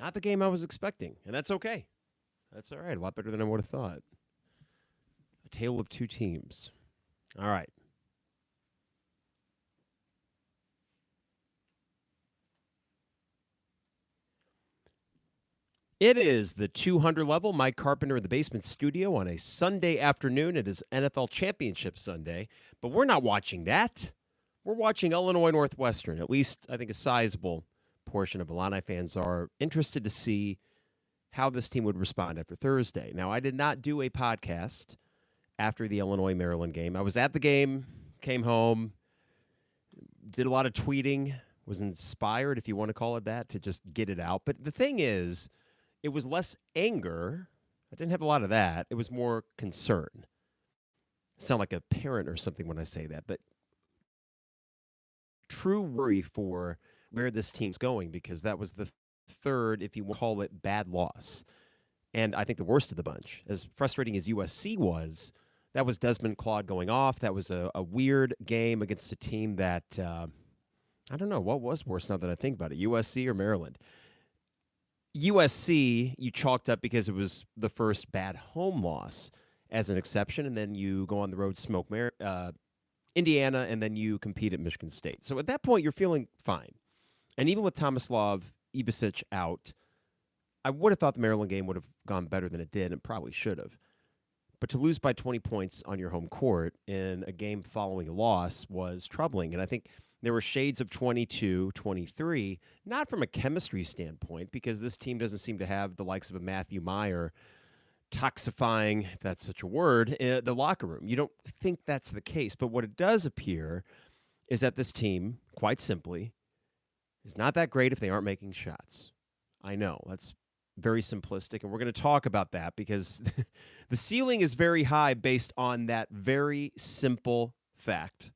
Not the game I was expecting, and that's okay. That's all right. A lot better than I would have thought. A tale of two teams. All right. It is the 200 level. Mike Carpenter in the basement studio on a Sunday afternoon. It is NFL Championship Sunday, but we're not watching that. We're watching Illinois Northwestern. At least I think a sizable portion of Illini fans are interested to see how this team would respond after Thursday. Now, I did not do a podcast after the Illinois-Maryland game. I was at the game, came home, did a lot of tweeting, was inspired, if you want to call it that, to just get it out. But the thing is, it was less anger. I didn't have a lot of that. It was more concern. I sound like a parent or something when I say that, but true worry for where this team's going, because that was the third, if you want to call it, bad loss. And I think the worst of the bunch. As frustrating as USC was, that was Desmond Claude going off. That was a weird game against a team that, I don't know, what was worse now that I think about it, USC or Maryland? USC, you chalked up because it was the first bad home loss as an exception, and then you go on the road, smoke Indiana, and then you compete at Michigan State. So at that point, you're feeling fine. And even with Tomislav Ibicic out, I would have thought the Maryland game would have gone better than it did, and probably should have. But to lose by 20 points on your home court in a game following a loss was troubling. And I think there were shades of 22, 23, not from a chemistry standpoint, because this team doesn't seem to have the likes of a Matthew Meyer toxifying, if that's such a word, the locker room. You don't think that's the case. But what it does appear is that this team, quite simply, is not that great if they aren't making shots. I know, that's very simplistic, and we're going to talk about that because the ceiling is very high based on that very simple fact.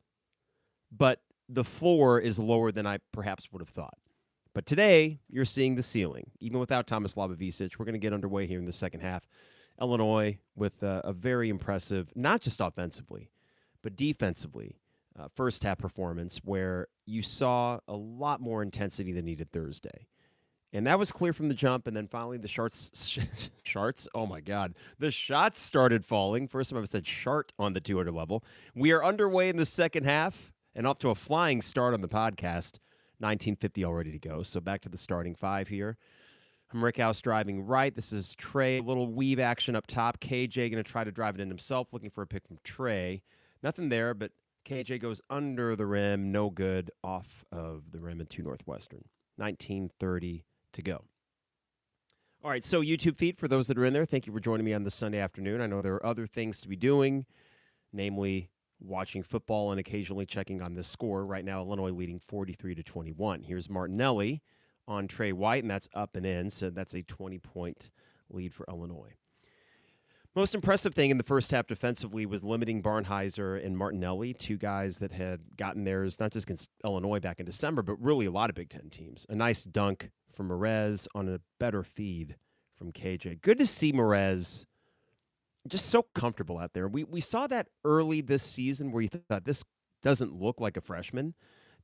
But the floor is lower than I perhaps would have thought. But today, you're seeing the ceiling. Even without Tomislav Ibicic, we're going to get underway here in the second half. Illinois with a very impressive, not just offensively, but defensively, first half performance where you saw a lot more intensity than needed Thursday. And that was clear from the jump, and then finally the charts, oh my God, the shots started falling. First time I've said chart on the 200 level. We are underway in the second half, and off to a flying start on the podcast. 1950 all ready to go. So back to the starting five here. I'm Rick House driving right. This is Trey. A little weave action up top. KJ going to try to drive it in himself, looking for a pick from Trey. Nothing there, but KJ goes under the rim. No good, off of the rim into Northwestern. 19:30 to go. All right, so YouTube feed, for those that are in there, thank you for joining me on this Sunday afternoon. I know there are other things to be doing, namely watching football and occasionally checking on this score. Right now, Illinois leading 43-21. Here's Martinelli on Trey White, and that's up and in, so that's a 20-point lead for Illinois. Most impressive thing in the first half defensively was limiting Barnheiser and Martinelli, two guys that had gotten theirs not just against Illinois back in December, but really a lot of Big Ten teams. A nice dunk from Merez on a better feed from KJ. Good to see Merez just so comfortable out there. We saw that early this season where you thought this doesn't look like a freshman.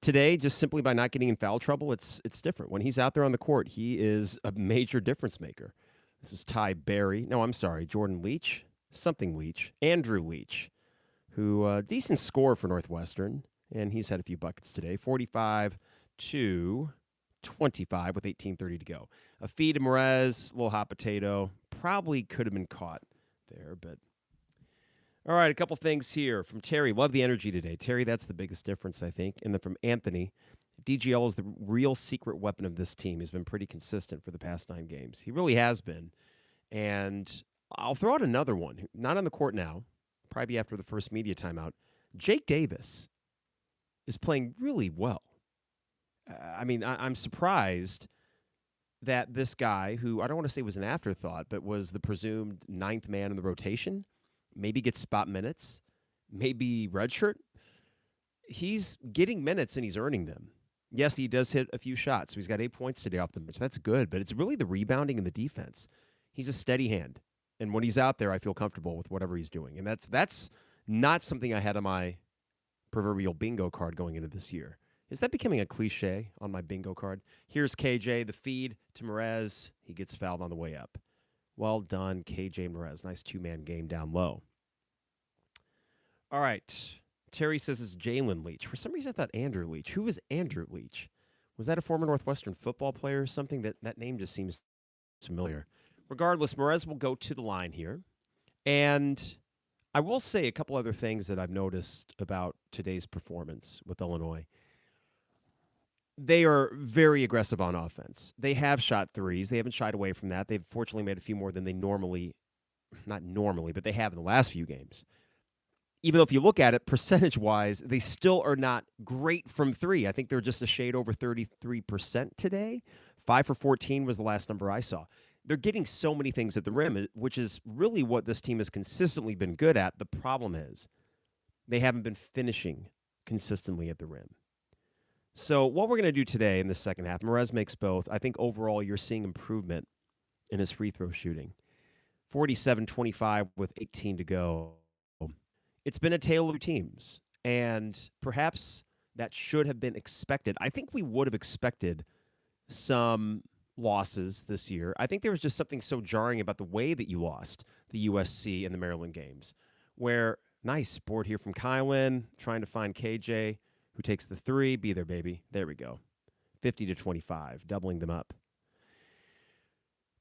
Today, just simply by not getting in foul trouble, it's different. When he's out there on the court, he is a major difference maker. This is Jordan Leach, Andrew Leach, who decent score for Northwestern, and he's had a few buckets today. 45-25 with 18:30 to go. A feed to Merez, a little hot potato, probably could have been caught there, but all right, a couple things here from Terry. Love the energy today. Terry, that's the biggest difference, I think. And then from Anthony, DGL is the real secret weapon of this team. He's been pretty consistent for the past 9 games. He really has been. And I'll throw out another one. Not on the court now, probably after the first media timeout. Jake Davis is playing really well. I'm surprised that this guy, who I don't want to say was an afterthought, but was the presumed 9th man in the rotation, maybe gets spot minutes, maybe redshirt. He's getting minutes and he's earning them. Yes, he does hit a few shots. So he's got 8 points today off the bench. That's good, but it's really the rebounding and the defense. He's a steady hand. And when he's out there, I feel comfortable with whatever he's doing. And that's not something I had on my proverbial bingo card going into this year. Is that becoming a cliche on my bingo card? Here's KJ, the feed to Mrez. He gets fouled on the way up. Well done, KJ and Mrez. Nice two-man game down low. All right. Terry says it's Jalen Leach. For some reason, I thought Andrew Leach. Who was Andrew Leach? Was that a former Northwestern football player or something? That name just seems familiar. Regardless, Mrez will go to the line here. And I will say a couple other things that I've noticed about today's performance with Illinois. They are very aggressive on offense. They have shot threes. They haven't shied away from that. They've fortunately made a few more than they not normally, but they have in the last few games. Even though if you look at it, percentage-wise, they still are not great from three. I think they're just a shade over 33% today. 5 for 14 was the last number I saw. They're getting so many things at the rim, which is really what this team has consistently been good at. The problem is they haven't been finishing consistently at the rim. So what we're going to do today in the second half, Mrez makes both. I think overall you're seeing improvement in his free throw shooting. 47-25 with 18 to go. It's been a tale of two teams, and perhaps that should have been expected. I think we would have expected some losses this year. I think there was just something so jarring about the way that you lost the USC and the Maryland games, where nice board here from Kylan, trying to find KJ, who takes the three. Be there, baby. There we go. 50-25, doubling them up.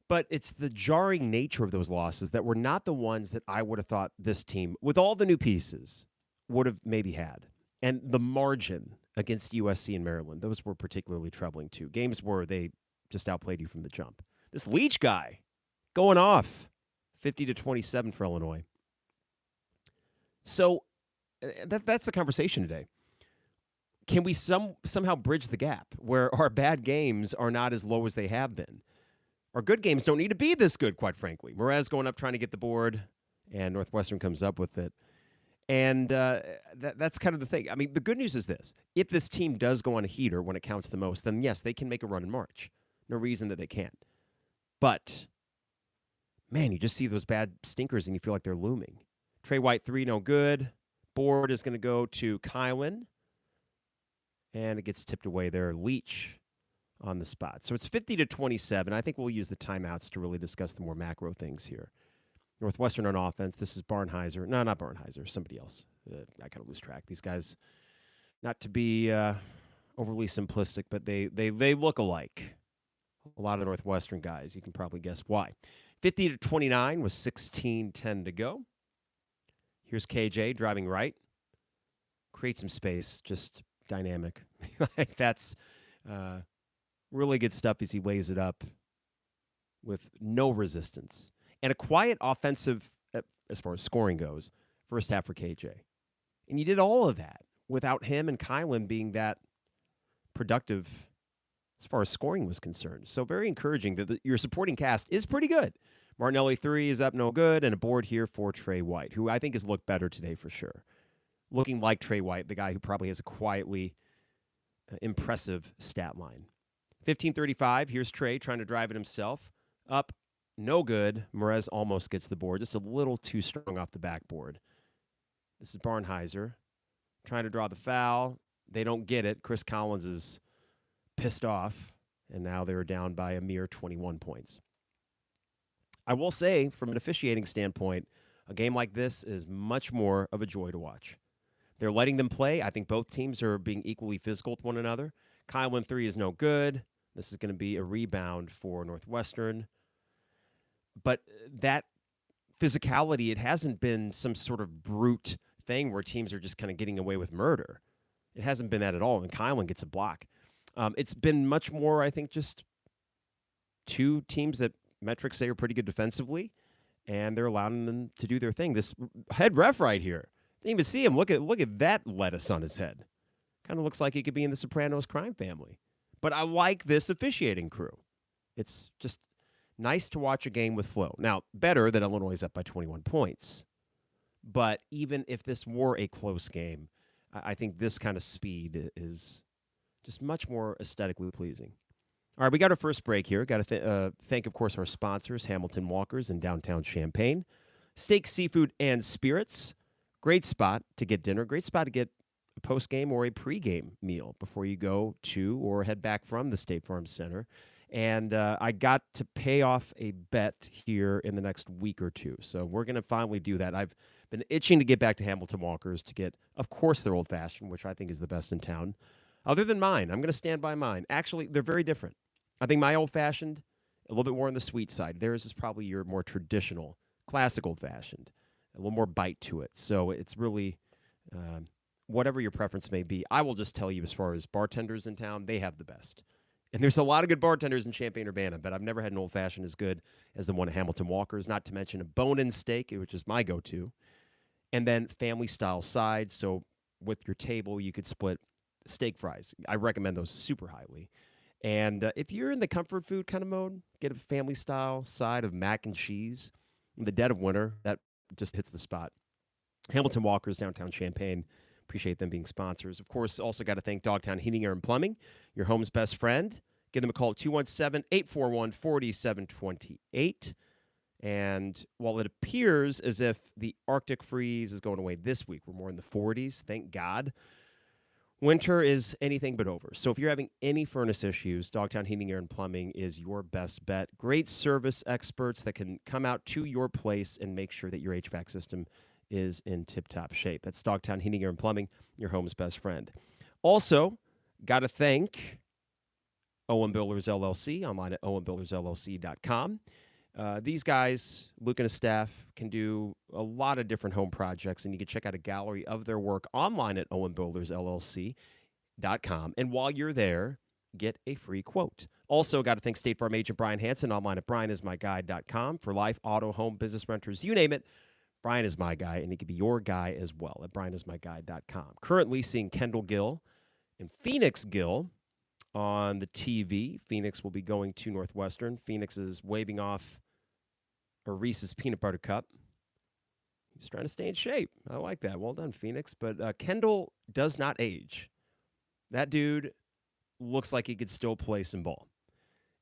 But it's the jarring nature of those losses that were not the ones that I would have thought this team, with all the new pieces, would have maybe had. And the margin against USC and Maryland, those were particularly troubling too. Games where they just outplayed you from the jump. This Leach guy going off, 50-27 for Illinois. So that's the conversation today. Can we somehow bridge the gap where our bad games are not as low as they have been? Our good games don't need to be this good, quite frankly. Mrez going up trying to get the board, and Northwestern comes up with it. And that's kind of the thing. I mean, the good news is this. If this team does go on a heater when it counts the most, then yes, they can make a run in March. No reason that they can't. But, man, you just see those bad stinkers and you feel like they're looming. Trey White, 3, no good. Board is going to go to Kylan. And it gets tipped away there. Leach on the spot. So it's 50-27. I think we'll use the timeouts to really discuss the more macro things here. Northwestern on offense. This is Barnheiser. No, not Barnheiser. Somebody else. I kind of lose track. These guys, not to be overly simplistic, but they look alike. A lot of Northwestern guys. You can probably guess why. 50-29 with 16:10 to go. Here's KJ driving right. Create some space. Just dynamic. That's really good stuff as he lays it up with no resistance. And a quiet offensive, as far as scoring goes, first half for KJ. And you did all of that without him and Kylan being that productive as far as scoring was concerned. So very encouraging that your supporting cast is pretty good. Martinelli 3 is up, no good, and a board here for Trey White, who I think has looked better today for sure. Looking like Trey White, the guy who probably has a quietly impressive stat line. 15-35, here's Trey trying to drive it himself. Up, no good. Mrez almost gets the board, just a little too strong off the backboard. This is Barnheiser trying to draw the foul. They don't get it. Chris Collins is pissed off, and now they're down by a mere 21 points. I will say, from an officiating standpoint, a game like this is much more of a joy to watch. They're letting them play. I think both teams are being equally physical with one another. Kylan 3 is no good. This is going to be a rebound for Northwestern. But that physicality, it hasn't been some sort of brute thing where teams are just kind of getting away with murder. It hasn't been that at all, and Kylan gets a block. It's been much more, I think, just two teams that metrics say are pretty good defensively, and they're allowing them to do their thing. This head ref right here, didn't even see him. Look at that lettuce on his head. Kind of looks like he could be in the Sopranos crime family. But I like this officiating crew. It's just nice to watch a game with flow. Now, better that Illinois is up by 21 points. But even if this were a close game, I think this kind of speed is just much more aesthetically pleasing. All right, we got our first break here. Got to thank, of course, our sponsors, Hamilton Walkers in downtown Champaign. Steak, seafood, and spirits. Great spot to get dinner. Great spot to get a post-game or a pre-game meal before you go to or head back from the State Farm Center. And I got to pay off a bet here in the next week or two. So we're going to finally do that. I've been itching to get back to Hamilton Walkers to get, of course, their old-fashioned, which I think is the best in town. Other than mine, I'm going to stand by mine. Actually, they're very different. I think my old-fashioned, a little bit more on the sweet side. Theirs is probably your more traditional, classic old-fashioned, a little more bite to it. So it's really whatever your preference may be. I will just tell you, as far as bartenders in town, they have the best. And there's a lot of good bartenders in Champaign-Urbana, but I've never had an old-fashioned as good as the one at Hamilton Walkers, not to mention a bone-in steak, which is my go-to, and then family-style sides. So with your table, you could split steak fries. I recommend those super highly. And if you're in the comfort food kind of mode, get a family-style side of mac and cheese. In the dead of winter, that just hits the spot. Hamilton Walkers, downtown Champaign. Appreciate them being sponsors. Of course, also got to thank Dogtown Heating, Air, and Plumbing, your home's best friend. Give them a call at 217-841-4728. And while it appears as if the Arctic freeze is going away this week, we're more in the 40s, thank God, winter is anything but over. So if you're having any furnace issues, Dogtown Heating, Air, and Plumbing is your best bet. Great service experts that can come out to your place and make sure that your HVAC system is in tip-top shape. That's Dogtown Heating, Air, and Plumbing, your home's best friend. Also, got to thank Owen Builders LLC, online at owenbuildersllc.com. These guys, Luke and his staff, can do a lot of different home projects, and you can check out a gallery of their work online at owenbuildersllc.com. And while you're there, get a free quote. Also, got to thank State Farm agent Brian Hansen, online at brianismyguy.com for life, auto, home, business renters, you name it. Brian is my guy, and he could be your guy as well at brianismyguy.com. Currently seeing Kendall Gill and Phoenix Gill on the TV. Phoenix will be going to Northwestern. Phoenix is waving off a Reese's Peanut Butter Cup. He's trying to stay in shape. I like that. Well done, Phoenix. But Kendall does not age. That dude looks like he could still play some ball.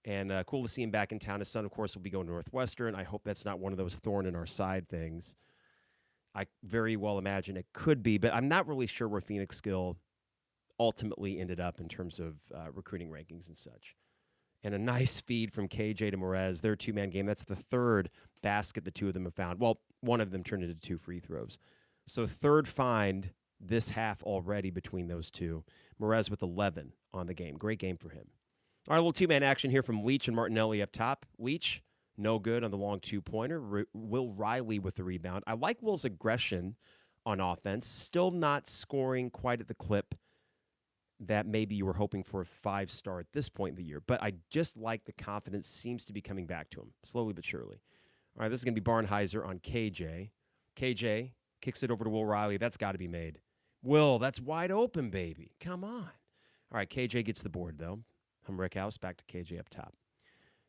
And cool to see him back in town. His son, of course, will be going to Northwestern. I hope that's not one of those thorn in our side things. I very well imagine it could be, but I'm not really sure where Phoenix Gill ultimately ended up in terms of recruiting rankings and such. And a nice feed from KJ to Morez, their two-man game. That's the third basket the two of them have found. Well, one of them turned into 2 free throws. So third find this half already between those two. Morez with 11 on the game. Great game for him. All right, a little two-man action here from Leach and Martinelli up top. Leach, no good on the long two-pointer. Will Riley with the rebound. I like Will's aggression on offense. Still not scoring quite at the clip that maybe you were hoping for a 5-star at this point in the year. But I just like the confidence seems to be coming back to him, slowly but surely. All right, this is going to be Barnheiser on KJ. KJ kicks it over to Will Riley. That's got to be made. Will, that's wide open, baby. Come on. All right, KJ gets the board, though. Rickhouse back to KJ up top.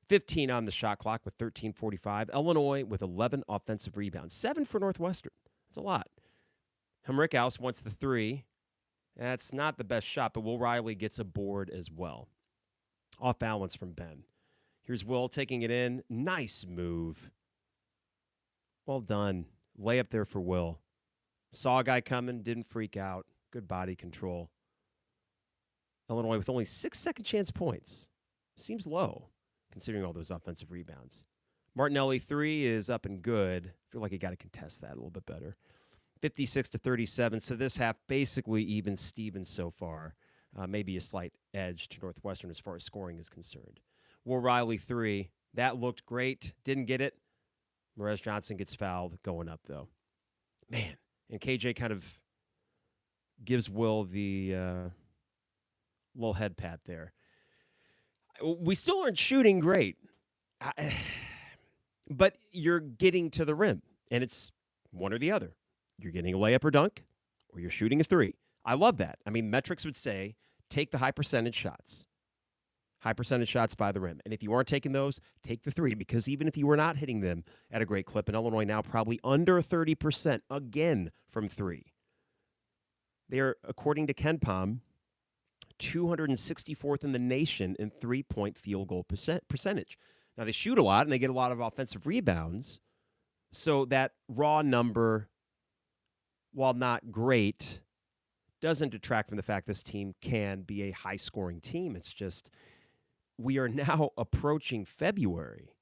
15 on the shot clock with 13:45. Illinois with 11 offensive rebounds. 7 for Northwestern. That's a lot. Rickhouse wants the 3. That's not the best shot, but Will Riley gets a board as well. Off balance from Ben. Here's Will taking it in. Nice move. Well done. Layup there for Will. Saw a guy coming, didn't freak out. Good body control. Illinois with only 6 second chance points. Seems low, considering all those offensive rebounds. Martinelli 3 is up and good. I feel like you got to contest that a little bit better. 56-37. So this half basically even Stevens so far. Maybe a slight edge to Northwestern as far as scoring is concerned. Will Riley 3. That looked great. Didn't get it. Morez Johnson gets fouled going up, though. Man. And KJ kind of gives Will the little head pat there. We still aren't shooting great. But you're getting to the rim. And it's one or the other. You're getting a layup or dunk, or you're shooting a 3. I love that. I mean, metrics would say take the high percentage shots. High percentage shots by the rim. And if you aren't taking those, take the 3, because even if you were not hitting them at a great clip, in Illinois now probably under 30% again from 3. They are, according to KenPom, 264th in the nation in three-point field goal percentage. Now, they shoot a lot, and they get a lot of offensive rebounds. So that raw number, while not great, doesn't detract from the fact this team can be a high-scoring team. It's just we are now approaching February,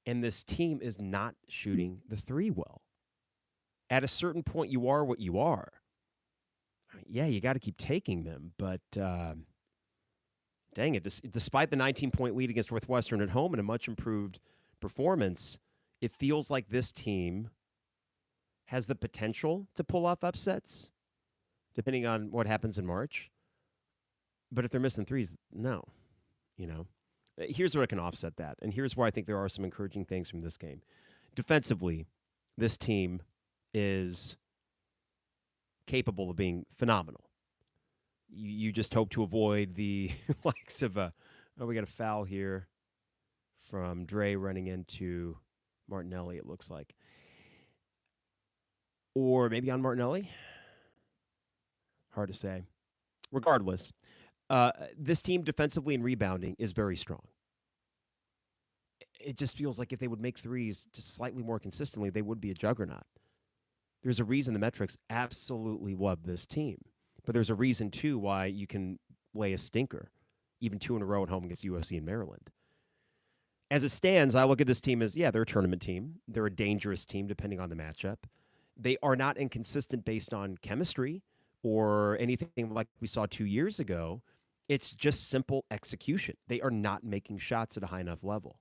and this team is not shooting the three well. At a certain point, you are what you are. Yeah, you got to keep taking them, but dang it, despite the 19-point lead against Northwestern at home and a much improved performance, it feels like this team has the potential to pull off upsets, depending on what happens in March. But if they're missing threes, no. Here's where I can offset that, and here's where I think there are some encouraging things from this game. Defensively, this team is capable of being phenomenal. You just hope to avoid the likes of we got a foul here from Dre running into Martinelli, it looks like. Or maybe on Martinelli. Hard to say. Regardless, this team defensively and rebounding is very strong. It just feels like if they would make threes just slightly more consistently, they would be a juggernaut. There's a reason the metrics absolutely love this team. But there's a reason, too, why you can lay a stinker, even 2 in a row at home against USC and Maryland. As it stands, I look at this team as, they're a tournament team. They're a dangerous team, depending on the matchup. They are not inconsistent based on chemistry or anything like we saw 2 years ago. It's just simple execution. They are not making shots at a high enough level.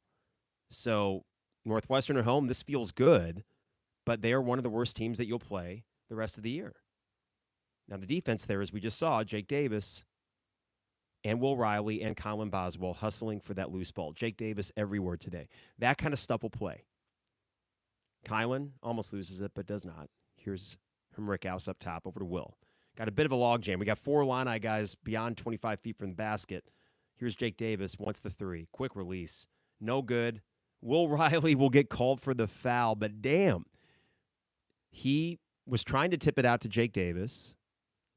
So Northwestern at home, this feels good, but they are one of the worst teams that you'll play the rest of the year. Now, the defense there, as we just saw, Jake Davis and Will Riley and Colin Boswell hustling for that loose ball. Jake Davis everywhere today. That kind of stuff will play. Kylan almost loses it, but does not. Here's from Rick House up top over to Will. Got a bit of a logjam. We got 4 Illini guys beyond 25 feet from the basket. Here's Jake Davis, wants the 3. Quick release. No good. Will Riley will get called for the foul, but damn. He was trying to tip it out to Jake Davis.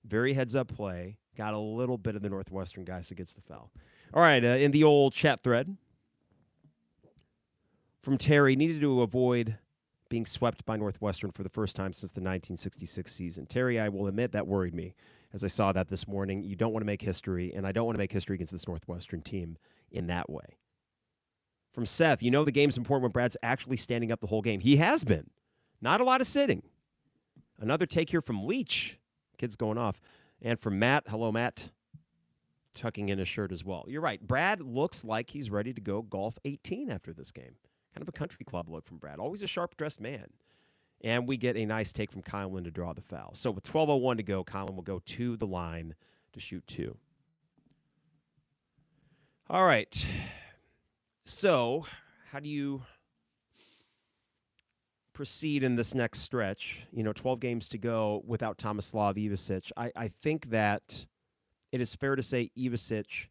Very heads-up play. Got a little bit of the Northwestern guys that gets the foul. All right, in the old chat thread from Terry, needed to avoid being swept by Northwestern for the first time since the 1966 season. Terry, I will admit that worried me as I saw that this morning. You don't want to make history, and I don't want to make history against this Northwestern team in that way. From Seth, the game's important when Brad's actually standing up the whole game. He has been. Not a lot of sitting. Another take here from Leach. Kid's going off. And from Matt, hello, Matt, tucking in his shirt as well. You're right. Brad looks like he's ready to go golf 18 after this game. Kind of a country club look from Brad. Always a sharp-dressed man. And we get a nice take from Kylan to draw the foul. So with 12:01 to go, Kylan will go to the line to shoot 2. All right. So how do you proceed in this next stretch? 12 games to go without Tomislav Ivicic. I think that it is fair to say Ivicic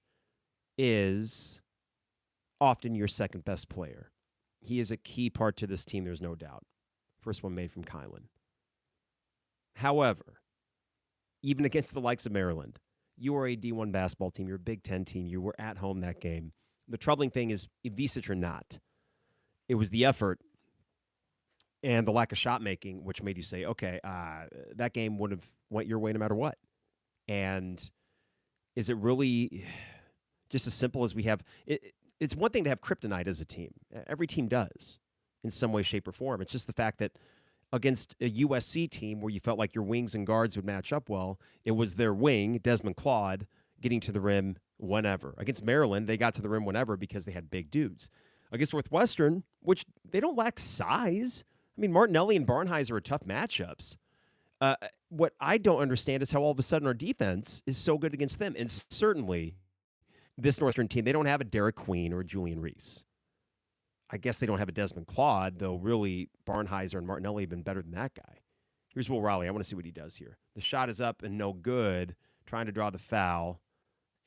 is often your second best player. He is a key part to this team, there's no doubt. First one made from Kylan. However, even against the likes of Maryland, you are a D1 basketball team. You're a Big Ten team. You were at home that game. The troubling thing is, Ivicic or not, it was the effort and the lack of shot making, which made you say, okay, that game would have went your way no matter what. And is it really just as simple as we have? It's one thing to have kryptonite as a team. Every team does in some way, shape, or form. It's just the fact that against a USC team where you felt like your wings and guards would match up well, it was their wing, Desmond Claude, getting to the rim whenever. Against Maryland, they got to the rim whenever because they had big dudes. Against Northwestern, which they don't lack size. I mean, Martinelli and Barnheiser are tough matchups. What I don't understand is how all of a sudden our defense is so good against them. And certainly this Northwestern team, they don't have a Derek Queen or a Julian Reese. I guess they don't have a Desmond Claude, though really Barnheiser and Martinelli have been better than that guy. Here's Will Riley. I want to see what he does here. The shot is up and no good, trying to draw the foul,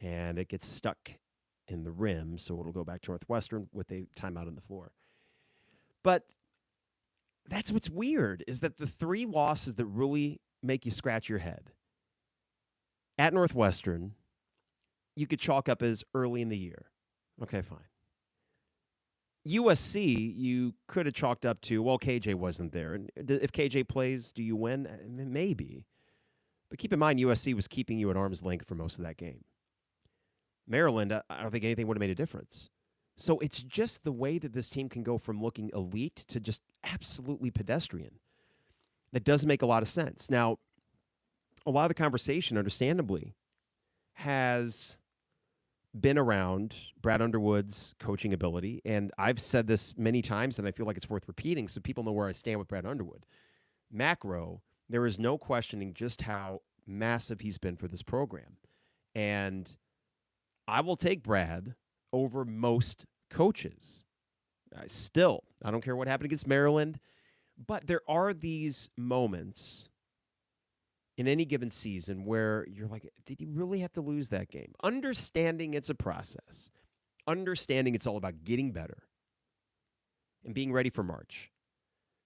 and it gets stuck in the rim, so it'll go back to Northwestern with a timeout on the floor. But that's what's weird, is that the 3 losses that really make you scratch your head. At Northwestern, you could chalk up as early in the year. Okay, fine. USC, you could have chalked up to, well, KJ wasn't there. And if KJ plays, do you win? Maybe. But keep in mind, USC was keeping you at arm's length for most of that game. Maryland, I don't think anything would have made a difference. So it's just the way that this team can go from looking elite to just absolutely pedestrian. That does make a lot of sense. Now, a lot of the conversation, understandably, has been around Brad Underwood's coaching ability. And I've said this many times, and I feel like it's worth repeating so people know where I stand with Brad Underwood. Macro, there is no questioning just how massive he's been for this program. And I will take Brad over most coaches. Still, I don't care what happened against Maryland, but there are these moments in any given season where you're like, did you really have to lose that game? Understanding it's a process. Understanding it's all about getting better and being ready for March.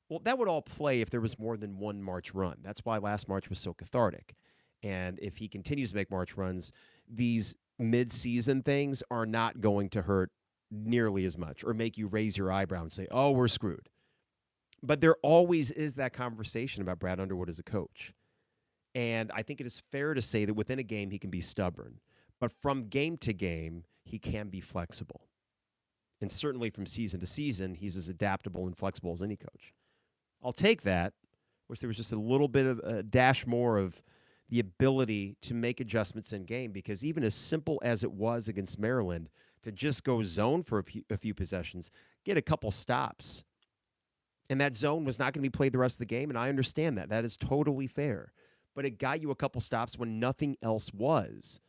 Well, that would all play if there was more than one March run. That's why last March was so cathartic. And if he continues to make March runs, these mid-season things are not going to hurt nearly as much or make you raise your eyebrow and say, oh, we're screwed. But there always is that conversation about Brad Underwood as a coach. And I think it is fair to say that within a game, he can be stubborn. But from game to game, he can be flexible. And certainly from season to season, he's as adaptable and flexible as any coach. I'll take that. Wish there was just a little bit of a dash more of the ability to make adjustments in game, because even as simple as it was against Maryland to just go zone for a few possessions, get a couple stops, and that zone was not going to be played the rest of the game, and I understand that. That is totally fair. But it got you a couple stops when nothing else was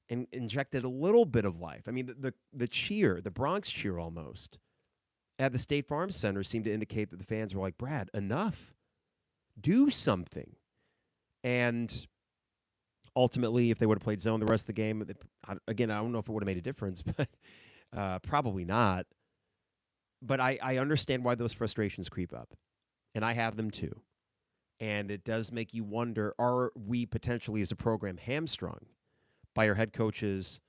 and injected a little bit of life. I mean, the cheer, the Bronx cheer almost, at the State Farm Center seemed to indicate that the fans were like, Brad, enough. Do something. And ultimately, if they would have played zone the rest of the game, again, I don't know if it would have made a difference, but probably not. But I understand why those frustrations creep up. And I have them too. And it does make you wonder, are we potentially as a program hamstrung by our head coach's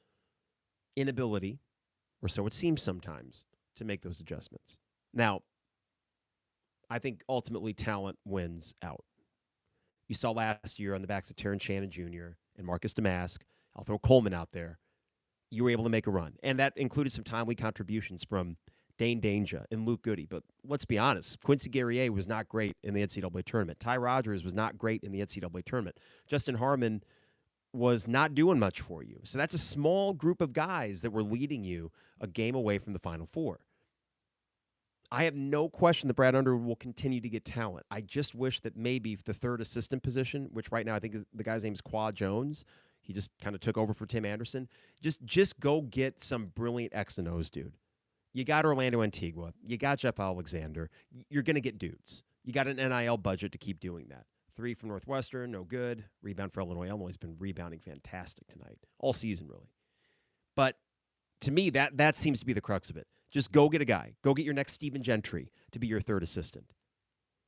inability, or so it seems sometimes, to make those adjustments? Now, I think ultimately talent wins out. You saw last year on the backs of Terrence Shannon Jr. and Marcus Damask. I'll throw Coleman out there. You were able to make a run. And that included some timely contributions from Dane Danger and Luke Goody. But let's be honest, Quincy Guerrier was not great in the NCAA tournament. Ty Rogers was not great in the NCAA tournament. Justin Harmon was not doing much for you. So that's a small group of guys that were leading you a game away from the Final Four. I have no question that Brad Underwood will continue to get talent. I just wish that maybe the third assistant position, which right now I think the guy's name is Qua Jones, he just kind of took over for Tim Anderson, just go get some brilliant X and O's, dude. You got Orlando Antigua. You got Jeff Alexander. You're going to get dudes. You got an NIL budget to keep doing that. 3 from Northwestern, no good. Rebound for Illinois. Illinois has been rebounding fantastic tonight. All season, really. But to me, that seems to be the crux of it. Just go get a guy. Go get your next Stephen Gentry to be your third assistant.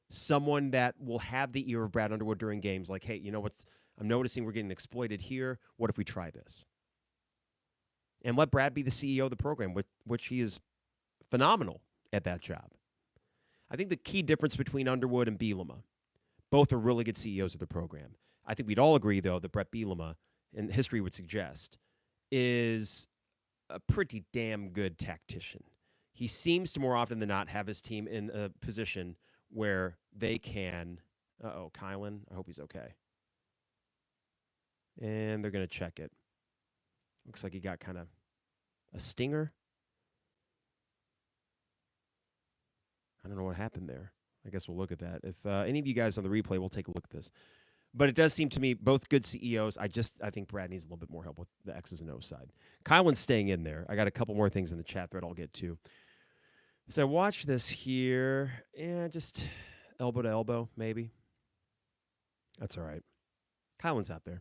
Someone that will have the ear of Brad Underwood during games like, hey, you know what? I'm noticing we're getting exploited here. What if we try this? And let Brad be the CEO of the program, which he is phenomenal at that job. I think the key difference between Underwood and Bielema, both are really good CEOs of the program. I think we'd all agree, though, that Brett Bielema, and history would suggest, is a pretty damn good tactician. He seems to more often than not have his team in a position where they can, Kylan, I hope he's okay. And they're going to check it. Looks like he got kind of a stinger. I don't know what happened there. I guess we'll look at that. If any of you guys on the replay, we'll take a look at this. But it does seem to me both good CEOs. I think Brad needs a little bit more help with the X's and O's side. Kylan's staying in there. I got a couple more things in the chat thread I'll get to. So watch this here. Yeah, just elbow to elbow, maybe. That's all right. Kylan's out there.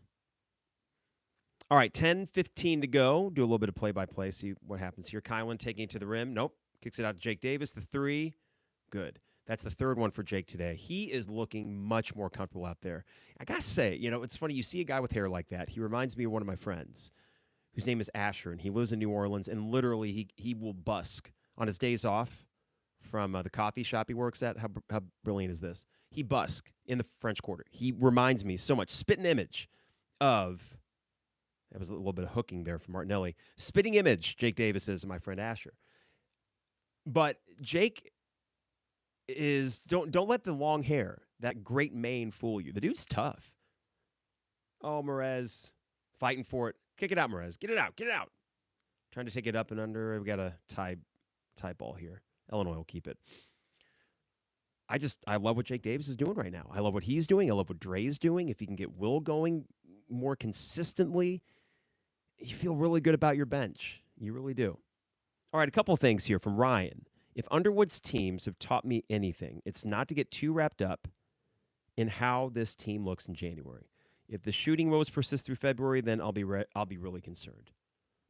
All right, 10:15 to go. Do a little bit of play-by-play, see what happens here. Kylan taking it to the rim. Nope. Kicks it out to Jake Davis. The 3. Good. That's the third one for Jake today. He is looking much more comfortable out there. I got to say, it's funny. You see a guy with hair like that. He reminds me of one of my friends whose name is Asher, and he lives in New Orleans, and literally he will busk on his days off from the coffee shop he works at. How brilliant is this? He busk in the French Quarter. He reminds me so much. Spitting image of, that was a little bit of hooking there from Martinelli. Spitting image, Jake Davis is, and my friend Asher. But Jake is, don't let the long hair, that great mane, fool you. The dude's tough. Oh, Merez, fighting for it. Kick it out, Merez. Get it out. Get it out. Trying to take it up and under. We got a tie ball here. Illinois will keep it. I love what Jake Davis is doing right now. I love what he's doing. I love what Dre's doing. If he can get Will going more consistently, you feel really good about your bench. You really do. All right, a couple of things here from Ryan. If Underwood's teams have taught me anything, it's not to get too wrapped up in how this team looks in January. If the shooting woes persist through February, then I'll be really concerned.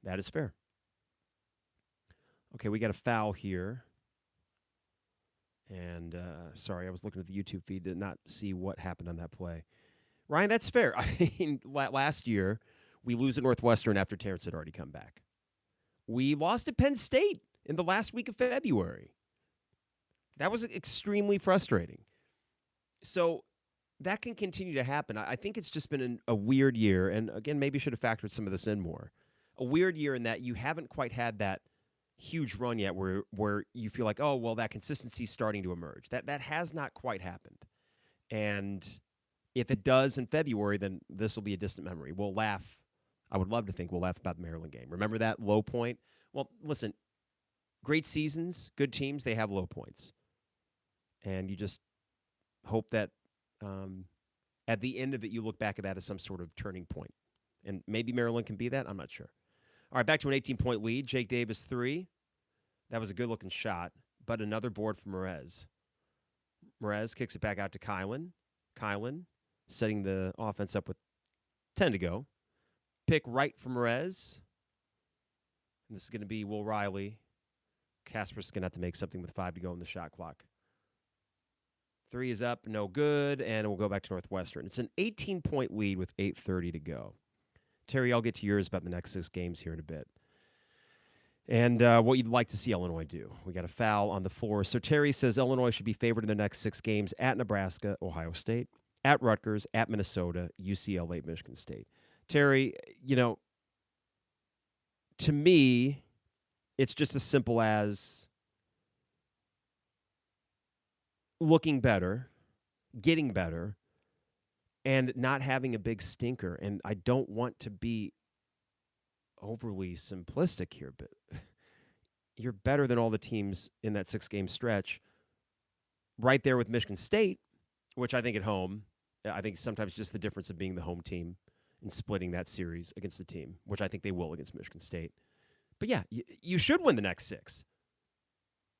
That is fair. Okay, we got a foul here. And sorry, I was looking at the YouTube feed, did not see what happened on that play. Ryan, that's fair. I mean, last year, we lose at Northwestern after Terrence had already come back. We lost at Penn State in the last week of February. That was extremely frustrating. So that can continue to happen. I think it's just been a weird year. And again, maybe should have factored some of this in more. A weird year in that you haven't quite had that huge run yet where you feel like, oh, well, that consistency is starting to emerge. That has not quite happened. And if it does in February, then this will be a distant memory. We'll laugh. I would love to think we'll laugh about the Maryland game. Remember that low point? Well, listen, great seasons, good teams, they have low points. And you just hope that at the end of it, you look back at that as some sort of turning point. And maybe Maryland can be that. I'm not sure. All right, back to an 18-point lead. Jake Davis, 3. That was a good-looking shot, but another board for Merez. Merez kicks it back out to Kylan. Kylan setting the offense up with 10 to go. Pick right for Merez. And this is going to be Will Riley. Casper's going to have to make something with 5 to go in the shot clock. 3 is up, no good, and we'll go back to Northwestern. It's an 18-point lead with 8:30 to go. Terry, I'll get to yours about the next 6 games here in a bit. And what you'd like to see Illinois do. We got a foul on the floor. So Terry says Illinois should be favored in the next 6 games at Nebraska, Ohio State, at Rutgers, at Minnesota, UCLA, Michigan State. Terry, to me, it's just as simple as looking better, getting better, and not having a big stinker. And I don't want to be overly simplistic here, but you're better than all the teams in that 6-game stretch. Right there with Michigan State, which I think at home, I think sometimes just the difference of being the home team and splitting that series against the team, which I think they will against Michigan State. But yeah, you should win the next 6.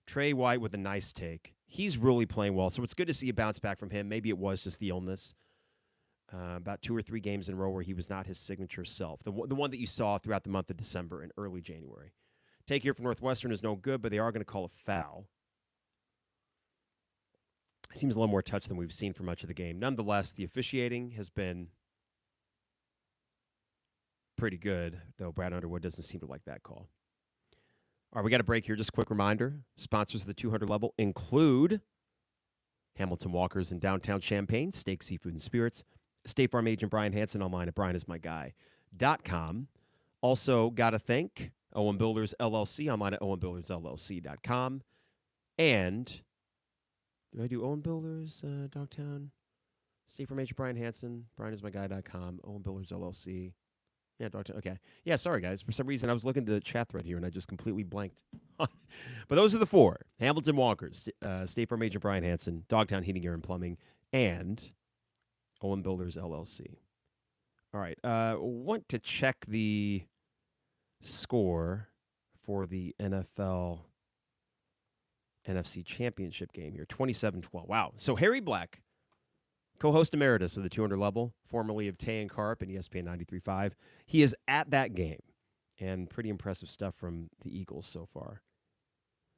Trey White with a nice take. He's really playing well, so it's good to see a bounce back from him. Maybe it was just the illness. About 2 or 3 games in a row where he was not his signature self. The one that you saw throughout the month of December and early January. Take here from Northwestern is no good, but they are going to call a foul. Seems a little more touch than we've seen for much of the game. Nonetheless, the officiating has been pretty good, though Brad Underwood doesn't seem to like that call. All right, we got a break here. Just a quick reminder. Sponsors of the 200 level include Hamilton Walkers in downtown Champaign, Steak, Seafood, and Spirits. State Farm agent Brian Hansen online at brianismyguy.com. Also, got to thank Owen Builders LLC online at owenbuildersllc.com. And do I do Owen Builders downtown? State Farm agent Brian Hansen, brianismyguy.com, Owen Builders LLC. Yeah, downtown. Okay. Yeah, sorry, guys. For some reason, I was looking at the chat thread here, and I just completely blanked. But those are the 4. Hamilton Walkers, State Farm agent Brian Hansen, Dogtown Heating, Air, and Plumbing, and Owen Builders LLC. All right. Want to check the score for the NFL NFC Championship game here. 27-12. Wow. So Harry Black, co-host emeritus of the 200 level, formerly of Tay and Carp and ESPN 93.5. He is at that game, and pretty impressive stuff from the Eagles so far.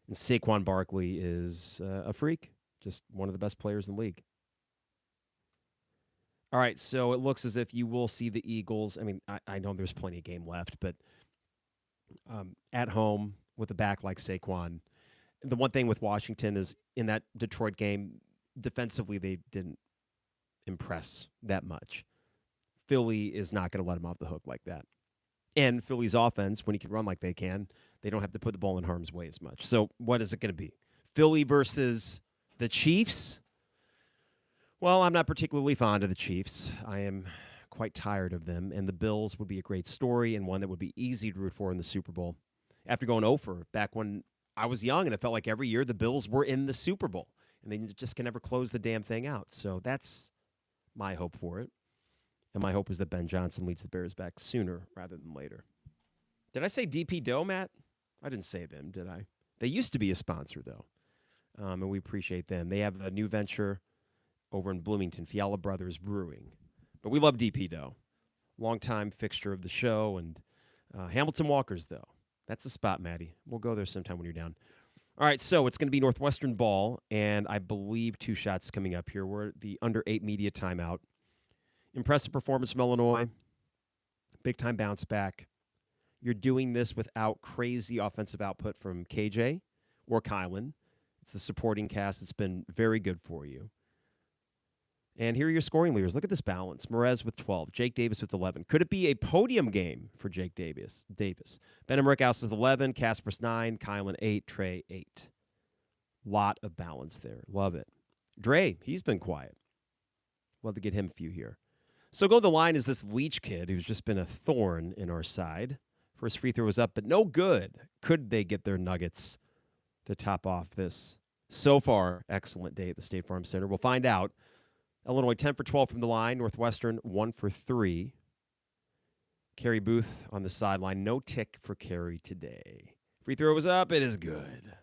And Saquon Barkley is a freak, just one of the best players in the league. All right, so it looks as if you will see the Eagles. I mean, I know there's plenty of game left, but at home with a back like Saquon, The one thing with Washington is in that Detroit game, defensively, they didn't impress that much. Philly is not going to let him off the hook like that. And Philly's offense, when he can run like they can, they don't have to put the ball in harm's way as much. So what is it going to be? Philly versus the Chiefs? Well, I'm not particularly fond of the Chiefs. I am quite tired of them. And the Bills would be a great story and one that would be easy to root for in the Super Bowl. After going over back when I was young, and it felt like every year the Bills were in the Super Bowl. And they just can never close the damn thing out. So that's my hope for it. And my hope is that Ben Johnson leads the Bears back sooner rather than later. Did I say DP Dough, Matt? I didn't say them, did I? They used to be a sponsor, though, and we appreciate them. They have a new venture over in Bloomington, Fiala Brothers Brewing. But we love DP Dough. Longtime fixture of the show. And Hamilton Walkers, though. That's the spot, Maddie. We'll go there sometime when you're down. All right, so it's going to be Northwestern ball, and I believe 2 shots coming up here. We're at the under 8 media timeout. Impressive performance from Illinois. Big-time bounce back. You're doing this without crazy offensive output from KJ or Kylan. It's the supporting cast that's been very good for you. And here are your scoring leaders. Look at this balance. Merez with 12. Jake Davis with 11. Could it be a podium game for Jake Davis? Ben Rickhouse with 11. Kasper's 9. Kylan 8. Trey 8. Lot of balance there. Love it. Dre, he's been quiet. Love to get him a few here. So go to the line is this Leach kid who's just been a thorn in our side. First free throw was up, but no good. Could they get their nuggets to top off this so far excellent day at the State Farm Center? We'll find out. Illinois 10 for 12 from the line. Northwestern 1 for 3. Kerry Booth on the sideline. No tick for Kerry today. Free throw was up. It is good.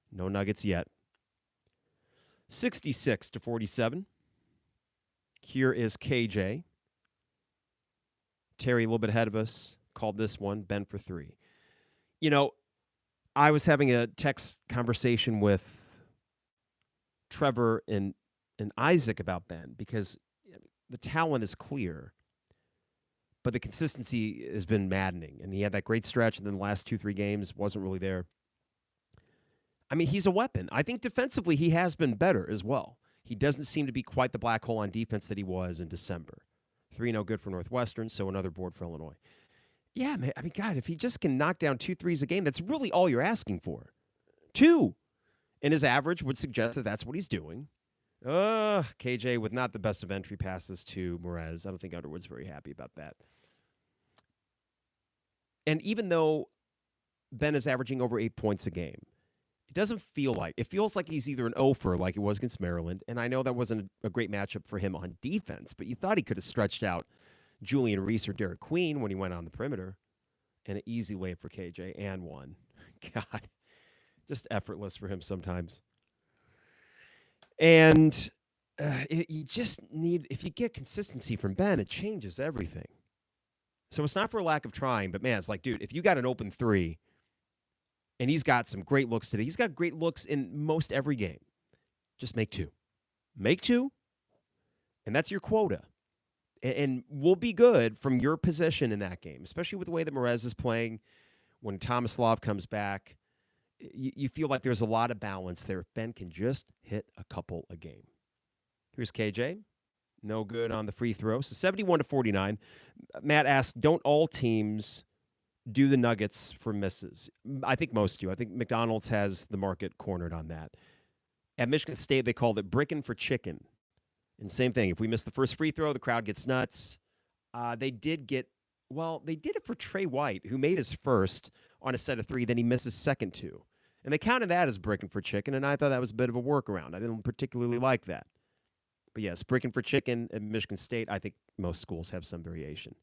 No nuggets yet. 66-47. Here is KJ. Terry a little bit ahead of us. Called this one. Ben for 3. You know, I was having a text conversation with Trevor and Isaac about Ben because the talent is clear, but the consistency has been maddening. And he had that great stretch, and then the last 2-3 games wasn't really there. I mean, he's a weapon. I think defensively he has been better as well. He doesn't seem to be quite the black hole on defense that he was in December. 3-0 good for Northwestern, so another board for Illinois. Yeah, man, I mean, God, if he just can knock down 2 threes a game, that's really all you're asking for. 2. And his average would suggest that that's what he's doing. KJ with not the best of entry passes to Merez. I don't think Underwood's very happy about that. And even though Ben is averaging over 8 points a game, it doesn't feel like it feels like he's either an offer like it was against Maryland. And I know that wasn't a great matchup for him on defense, but you thought he could have stretched out Julian Reese or Derek Queen when he went on the perimeter. And an easy layup for KJ and one. God, just effortless for him sometimes. And you just need, if you get consistency from Ben, it changes everything. So it's not for a lack of trying, but man, it's like, dude, if you got an open 3, and he's got some great looks today. He's got great looks in most every game. Just make 2. Make 2, and that's your quota. And we'll be good from your position in that game, especially with the way that Merez is playing. When Tomislav comes back, you feel like there's a lot of balance there. If Ben can just hit a couple a game. Here's KJ. No good on the free throw. So 71-49. Matt asked, don't all teams do the Nuggets for misses? I think most do. I think McDonald's has the market cornered on that. At Michigan State, they called it brickin' for chicken. And same thing. If we miss the first free throw, the crowd gets nuts. They did it for Trey White, who made his first on a set of 3, then he missed his second 2. And they counted that as brickin' for chicken, and I thought that was a bit of a workaround. I didn't particularly like that. But yes, brickin' for chicken at Michigan State, I think most schools have some variation.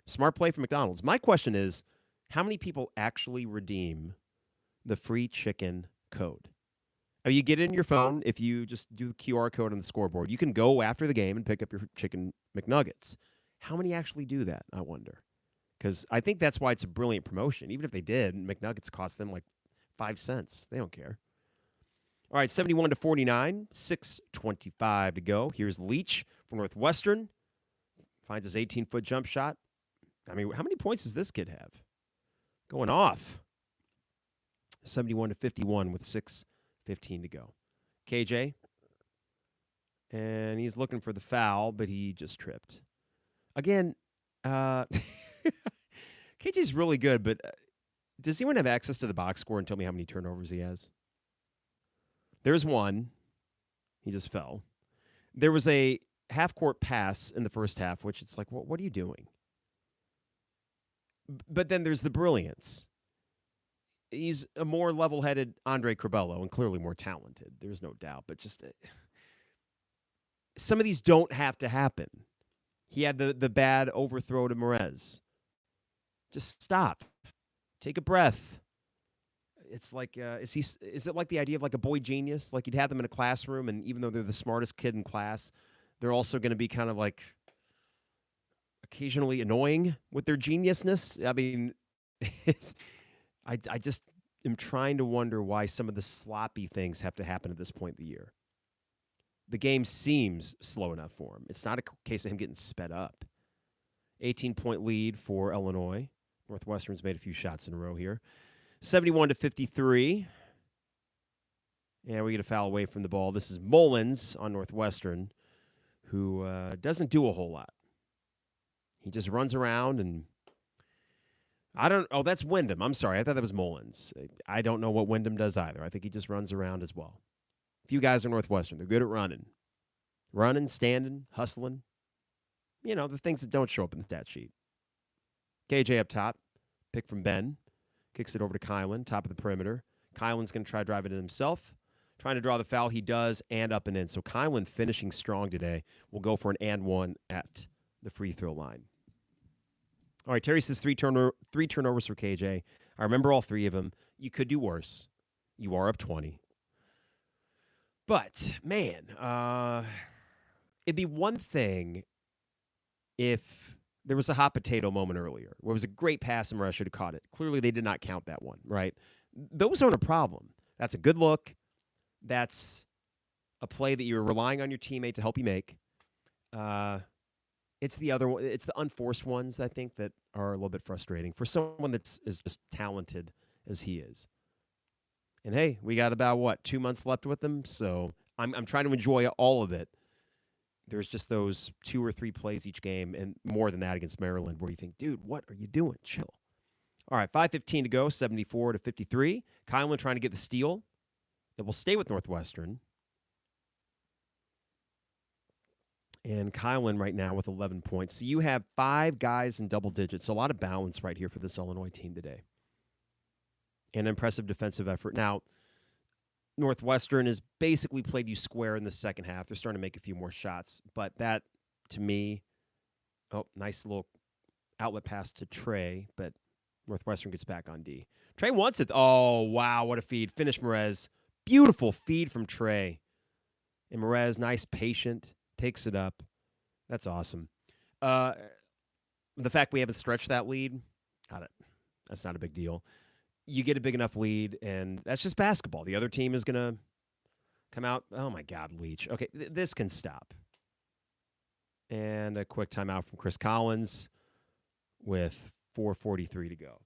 Smart play for McDonald's. My question is, how many people actually redeem the free chicken code? You get it in your phone. If you just do the QR code on the scoreboard, you can go after the game and pick up your chicken McNuggets. How many actually do that, I wonder? Because I think that's why it's a brilliant promotion. Even if they did, McNuggets cost them like 5 cents. They don't care. All right, 71-49, 6:25 to go. Here's Leach from Northwestern. Finds his 18-foot jump shot. I mean, how many points does this kid have? Going off. 71-51 with 6:15 to go. KJ, and he's looking for the foul, but he just tripped. Again, KJ's really good, but does anyone have access to the box score and tell me how many turnovers he has? There's one. He just fell. There was a half-court pass in the first half, which it's like, what are you doing? But then there's the brilliance. He's a more level-headed Andre Curbelo and clearly more talented. There's no doubt. But just some of these don't have to happen. He had the bad overthrow to Merez. Just stop. Take a breath. It's like, is it like the idea of like a boy genius? Like you'd have them in a classroom, and even though they're the smartest kid in class, they're also going to be kind of like occasionally annoying with their geniusness. I mean, I just am trying to wonder why some of the sloppy things have to happen at this point in the year. The game seems slow enough for him. It's not a case of him getting sped up. 18-point lead for Illinois. Northwestern's made a few shots in a row here. 71-53. And we get a foul away from the ball. This is Mullins on Northwestern, who doesn't do a whole lot. He just runs around and that's Wyndham. I'm sorry. I thought that was Mullins. I don't know what Wyndham does either. I think he just runs around as well. A few guys are Northwestern. They're good at running. Running, standing, hustling. You know, the things that don't show up in the stat sheet. KJ up top. Pick from Ben. Kicks it over to Kylan, top of the perimeter. Kylan's going to try to drive it in himself. Trying to draw the foul. He does, and up and in. So Kylan finishing strong today. Will go for an and one at the free throw line. All right, Terry says three turnovers for KJ. I remember all three of them. You could do worse. You are up 20. But, man, it'd be one thing if there was a hot potato moment earlier where it was a great pass and Merez should have caught it. Clearly, they did not count that one, right? Those aren't a problem. That's a good look. That's a play that you're relying on your teammate to help you make. It's the other one. It's the unforced ones, I think, that are a little bit frustrating for someone that's as just talented as he is. And hey, we got about 2 months left with him, so I'm trying to enjoy all of it. There's just those 2 or 3 plays each game, and more than that against Maryland, where you think, dude, what are you doing? Chill. All right, 5:15 to go, 74-53. Kylan trying to get the steal. It will stay with Northwestern. And Kylan right now with 11 points. So you have 5 guys in double digits. A lot of balance right here for this Illinois team today. An impressive defensive effort. Now, Northwestern has basically played you square in the second half. They're starting to make a few more shots. But that, to me, nice little outlet pass to Trey. But Northwestern gets back on D. Trey wants it. Oh, wow, what a feed. Finish Merez. Beautiful feed from Trey. And Merez, nice, patient. Takes it up. That's awesome. The fact we haven't stretched that lead, that's not a big deal. You get a big enough lead, and that's just basketball. The other team is going to come out. Oh, my God, Leach. Okay, this can stop. And a quick timeout from Chris Collins with 4:43 to go.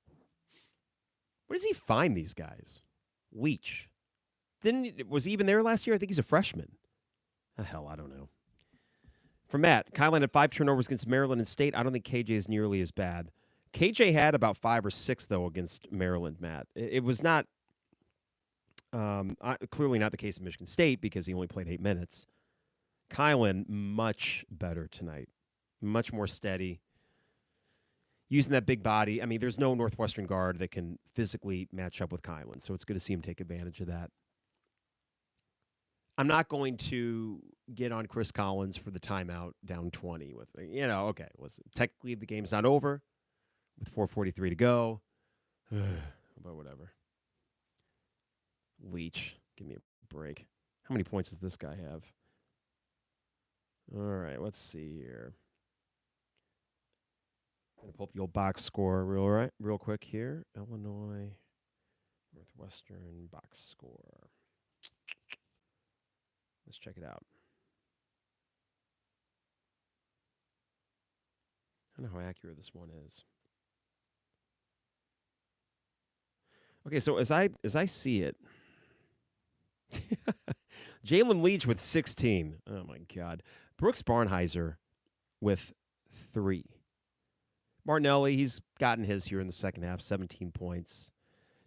Where does he find these guys? Leach. Was he even there last year? I think he's a freshman. Hell, I don't know. For Matt, Kylan had 5 turnovers against Maryland and State. I don't think KJ is nearly as bad. KJ had about 5 or 6, though, against Maryland, Matt. It was not clearly not the case in Michigan State because he only played 8 minutes. Kylan, much better tonight. Much more steady. Using that big body. I mean, there's no Northwestern guard that can physically match up with Kylan, so it's good to see him take advantage of that. I'm not going to get on Chris Collins for the timeout down 20 with, okay, listen, technically the game's not over with 4:43 to go, but whatever. Leach, give me a break. How many points does this guy have? All right, let's see here. I'm going to pull up the old box score real quick here. Illinois, Northwestern box score. Let's check it out. I don't know how accurate this one is. Okay, so as I see it, Jalen Leach with 16. Oh my God. Brooks Barnheiser with 3. Martinelli, he's gotten his here in the second half, 17 points.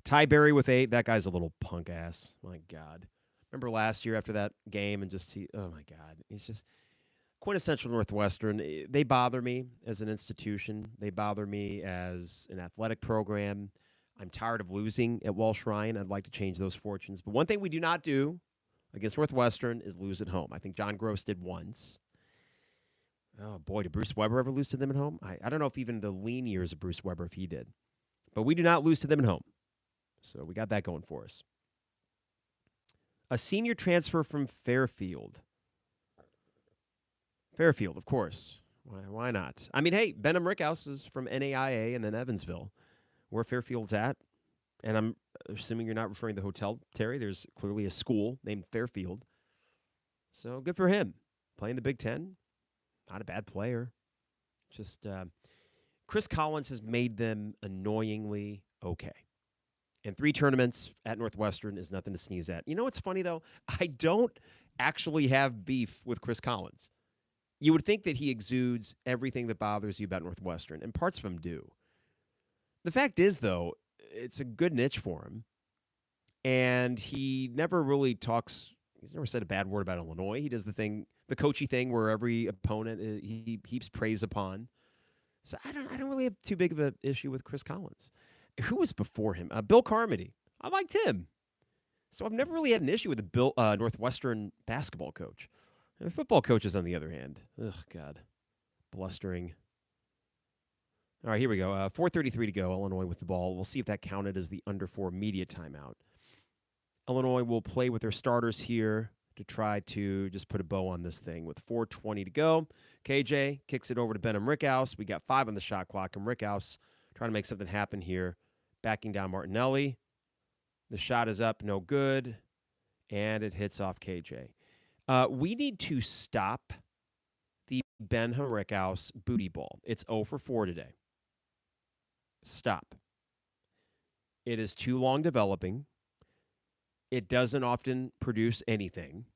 Ty Berry with 8. That guy's a little punk ass. My God. Remember last year after that game and oh my God. He's just quintessential Northwestern. They bother me as an institution. They bother me as an athletic program. I'm tired of losing at Walsh Ryan. I'd like to change those fortunes. But one thing we do not do against Northwestern is lose at home. I think John Gross did once. Oh, boy, did Bruce Weber ever lose to them at home? I don't know if even the lean years of Bruce Weber, if he did. But we do not lose to them at home. So we got that going for us. A senior transfer from Fairfield. Fairfield, of course. Why not? I mean, hey, Benham Rickhouse is from NAIA and then Evansville, where Fairfield's at. And I'm assuming you're not referring to the hotel, Terry. There's clearly a school named Fairfield. So good for him. Playing the Big Ten. Not a bad player. Just Chris Collins has made them annoyingly okay. And 3 tournaments at Northwestern is nothing to sneeze at. You know what's funny, though? I don't actually have beef with Chris Collins. You would think that he exudes everything that bothers you about Northwestern, and parts of him do. The fact is, though, it's a good niche for him. And he never really talks, he's never said a bad word about Illinois. He does the coachy thing where every opponent he heaps praise upon. So I don't really have too big of an issue with Chris Collins. Who was before him? Bill Carmody. I liked him. So I've never really had an issue with the Northwestern basketball coach. And football coaches, on the other hand. Ugh, God. Blustering. All right, here we go. 4:33 to go. Illinois with the ball. We'll see if that counted as the under 4 immediate timeout. Illinois will play with their starters here to try to just put a bow on this thing with 4:20 to go. KJ kicks it over to Benham Rickhouse. We got 5 on the shot clock, and Rickhouse trying to make something happen here, backing down Martinelli. The shot is up, no good, and it hits off KJ. We need to stop the Benham Rickhouse booty ball. It's 0 for 4 today. Stop. It is too long developing. It doesn't often produce anything.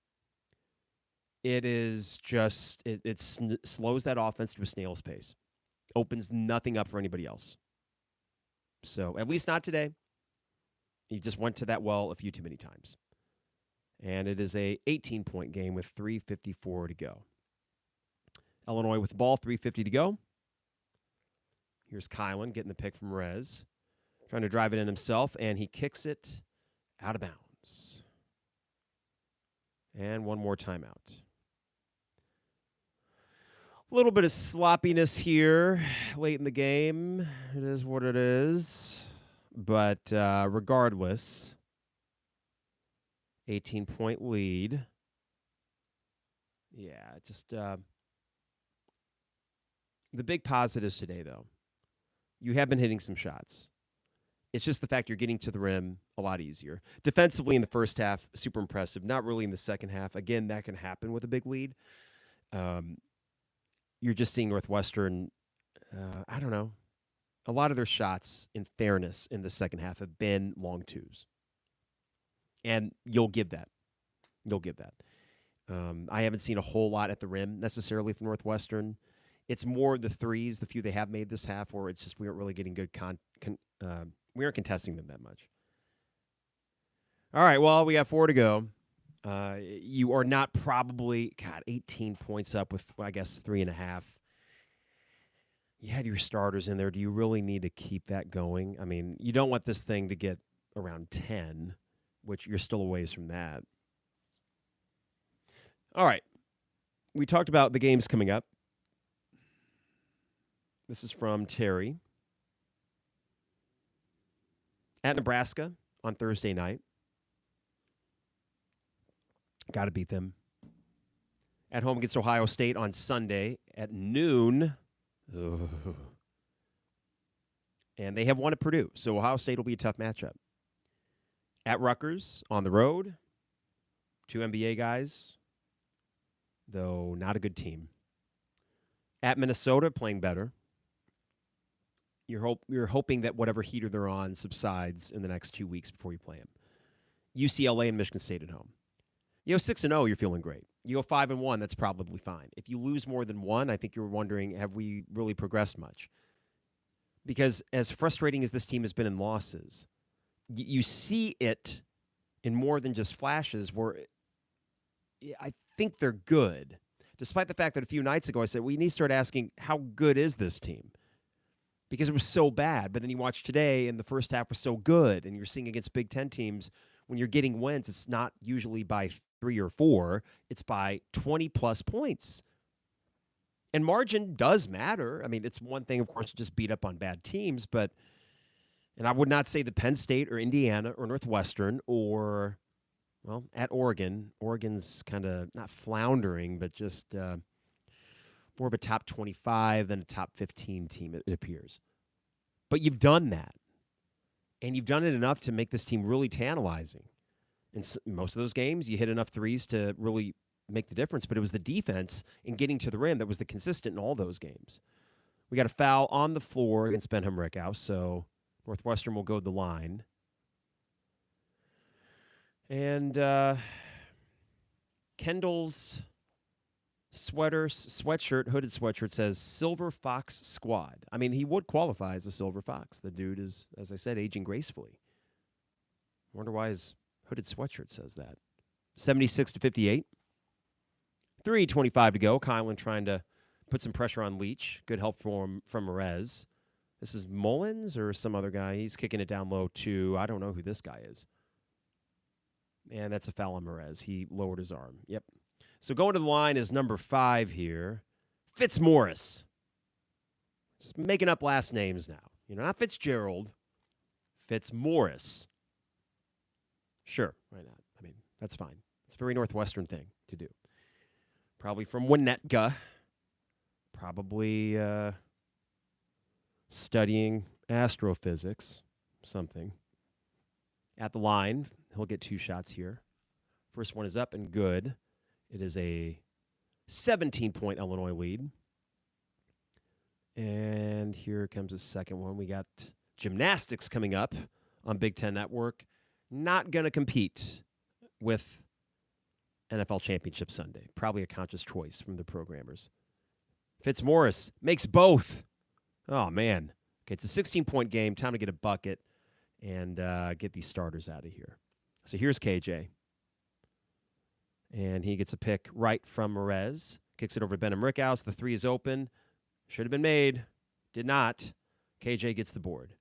It is just, it slows that offense to a snail's pace. Opens nothing up for anybody else. So, at least not today. He just went to that well a few too many times. And it is a 18-point game with 3:54 to go. Illinois with the ball, 3:50 to go. Here's Kylan getting the pick from Rez. Trying to drive it in himself, and he kicks it out of bounds. And one more timeout. A little bit of sloppiness here late in the game. It is what it is. But regardless, 18-point lead. Yeah, just the big positives today, though. You have been hitting some shots. It's just the fact you're getting to the rim a lot easier. Defensively in the first half, super impressive. Not really in the second half. Again, that can happen with a big lead. You're just seeing Northwestern, I don't know. A lot of their shots, in fairness, in the second half have been long twos. And you'll give that. You'll give that. I haven't seen a whole lot at the rim necessarily from Northwestern. It's more the threes, the few they have made this half, where it's just we aren't really getting good we aren't contesting them that much. All right, well, we got 4 to go. You are not probably, 18 points up with, I guess, 3.5. You had your starters in there. Do you really need to keep that going? I mean, you don't want this thing to get around 10, which you're still a ways from that. All right. We talked about the games coming up. This is from Terry. At Nebraska on Thursday night. Got to beat them. At home against Ohio State on Sunday at noon. Ugh. And they have won at Purdue, so Ohio State will be a tough matchup. At Rutgers on the road. 2 NBA guys, though not a good team. At Minnesota, playing better. You're hoping that whatever heater they're on subsides in the next 2 weeks before you play them. UCLA and Michigan State at home. You go 6-0, you're feeling great. You go 5-1, that's probably fine. If you lose more than one, I think you're wondering, have we really progressed much? Because as frustrating as this team has been in losses, you see it in more than just flashes where I think they're good. Despite the fact that a few nights ago I said, we need to start asking, how good is this team? Because it was so bad. But then you watch today, and the first half was so good, and you're seeing against Big Ten teams, when you're getting wins, it's not usually by 3 or 4. It's by 20-plus points. And margin does matter. I mean, it's one thing, of course, to just beat up on bad teams, but and I would not say that Penn State or Indiana or Northwestern or, well, at Oregon. Oregon's kind of not floundering, but just more of a top 25 than a top 15 team, it appears. But you've done that. And you've done it enough to make this team really tantalizing. In most of those games, you hit enough threes to really make the difference, but it was the defense in getting to the rim that was the consistent in all those games. We got a foul on the floor against Benham Rickhouse, so Northwestern will go to the line. And Kendall's sweatshirt, hooded sweatshirt says Silver Fox Squad. I mean, he would qualify as a Silver Fox. The dude is, as I said, aging gracefully. I wonder why his hooded sweatshirt says that. 76-58. 3:25 to go. Kylan trying to put some pressure on Leach. Good help from Merez. This is Mullins or some other guy. He's kicking it down low to, I don't know who this guy is. And that's a foul on Merez. He lowered his arm. Yep. So going to the line is number 5 here. Fitzmaurice. Just making up last names now. You know, not Fitzgerald. Fitzmaurice. Sure, why not? I mean, that's fine. It's a very Northwestern thing to do. Probably from Winnetka. Probably studying astrophysics, something. At the line, he'll get 2 shots here. First one is up and good. It is a 17-point Illinois lead. And here comes the second one. We got gymnastics coming up on Big Ten Network. Not going to compete with NFL Championship Sunday. Probably a conscious choice from the programmers. Fitzmaurice makes both. Oh, man. Okay, it's a 16-point game. Time to get a bucket and get these starters out of here. So here's KJ. And he gets a pick right from Merez. Kicks it over to Benham Rickhouse. The 3 is open. Should have been made. Did not. KJ gets the board.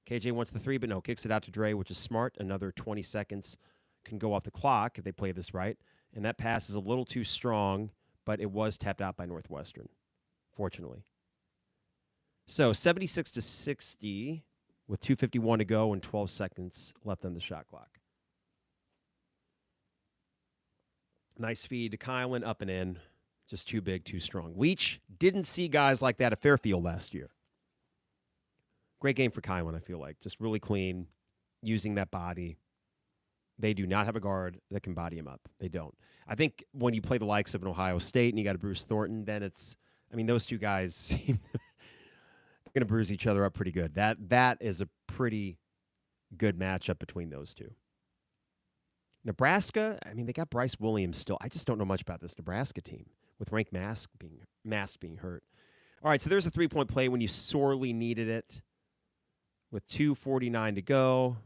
KJ wants the 3, but no. Kicks it out to Dre, which is smart. Another 20 seconds can go off the clock if they play this right. And that pass is a little too strong, but it was tapped out by Northwestern, fortunately. So 76-60 with 2:51 to go and 12 seconds left on the shot clock. Nice feed to Kylan, up and in. Just too big, too strong. Leach didn't see guys like that at Fairfield last year. Great game for Kylan, I feel like. Just really clean, using that body. They do not have a guard that can body him up. They don't. I think when you play the likes of an Ohio State and you got a Bruce Thornton, then it's, I mean, those two guys seem going to bruise each other up pretty good. That is a pretty good matchup between those two. Nebraska, I mean, they got Bryce Williams still. I just don't know much about this Nebraska team with Rank Mask being hurt. All right, so there's a 3-point play when you sorely needed it with 2:49 to go.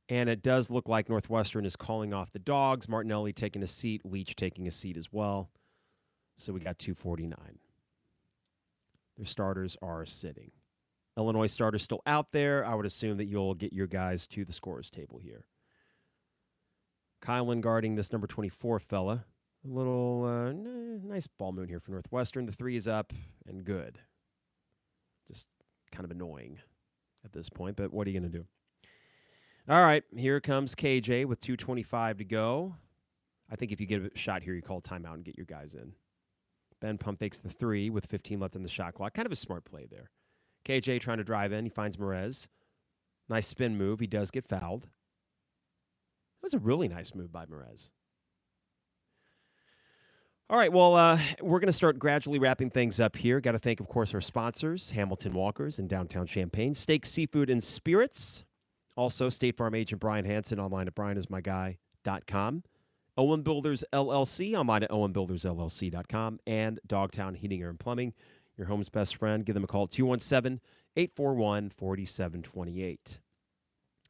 And it does look like Northwestern is calling off the dogs. Martinelli taking a seat, Leach taking a seat as well. So we got 2:49. Their starters are sitting. Illinois starters still out there. I would assume that you'll get your guys to the scorer's table here. Kylan guarding this number 24 fella. A little nice ball moon here for Northwestern. The 3 is up and good. Just kind of annoying at this point, but what are you going to do? All right, here comes KJ with 2:25 to go. I think if you get a shot here, you call timeout and get your guys in. Ben pump fakes the 3 with 15 left on the shot clock. Kind of a smart play there. KJ trying to drive in. He finds Merez. Nice spin move. He does get fouled. It was a really nice move by Merez. All right, well, we're going to start gradually wrapping things up here. Got to thank, of course, our sponsors, Hamilton Walkers in downtown Champaign, Steak, Seafood, and Spirits. Also, State Farm agent Brian Hansen, online at brianismyguy.com. Owen Builders LLC, online at owenbuildersllc.com. And Dogtown Heating, Air, and Plumbing, your home's best friend. Give them a call, 217-841-4728.